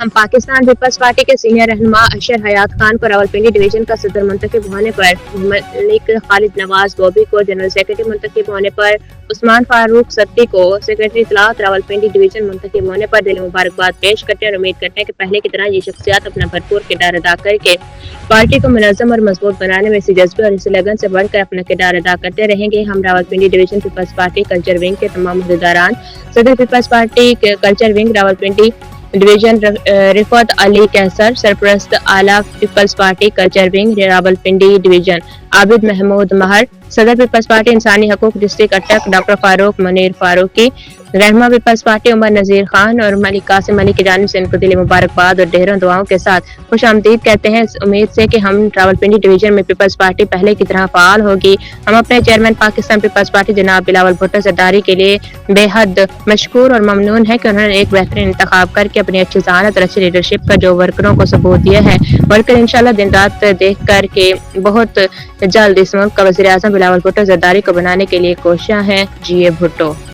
हम Pakistan peoples party के senior रहनुमा अशर हयात खान को रावलपिंडी डिवीजन का सदर मुंतखब होने पर, मलिक खालिद नवाज बॉबी को जनरल सेक्रेटरी मुंतखब होने पर, उस्मान फारूक सत्ती को सेक्रेटरी इत्तलात रावलपिंडी डिवीजन मुंतखब होने पर दिल मुबारकबाद पेश करते हैं और उम्मीद करते हैं कि पहले की तरह ये शख्सियात अपना भरपूर किरदार अदा करके पार्टी को मुनज़्ज़म और मजबूत बनाने में इसी जज्बे और इसी लगन से बढ़कर अपना किरदार अदा करते रहेंगे। हम Rawalpindi division peoples party culture wing के तमाम अहदेदारान, सदर peoples party culture wing Rawalpindi division Rifat Ali Qaiser, सरपरस्त आला peoples party culture wing Rawalpindi division Abid Mahmood Mahar, सदर पीपल्स पार्टी इंसानी हकूक डिस्ट्रिक्ट अटक डॉक्टर फारूक मुनीर फारूकी, रहनुमा पीपल्स पार्टी उमर नज़ीर खान और मलिक कासिम अली की जानिब से इनको दिली मुबारकबाद और ढेरों दुआओं के साथ खुश आमदीद कहते हैं, इस उम्मीद से कि हम रावलपिंडी डिवीजन में पीपल्स पार्टी पहले की तरह फ़ाल होगी। हम अपने चेयरमैन पाकिस्तान पीपल्स पार्टी जनाब बिलावल भुट्टो ज़रदारी के लिए बेहद मशकूर और ममनून है कि उन्होंने एक बेहतरीन इंतखाब करके अपनी अच्छी ज़ानत और अच्छी लीडरशिप का जो वर्करों को सबूत दिया है, वर्कर इंशाल्लाह दिन रात देख कर के बहुत जल्द इस मुल्क का वज़ीर आज़म बिलावल भुट्टो ज़रदारी को बनाने के लिए कोशिशां हैं। जी भुट्टो।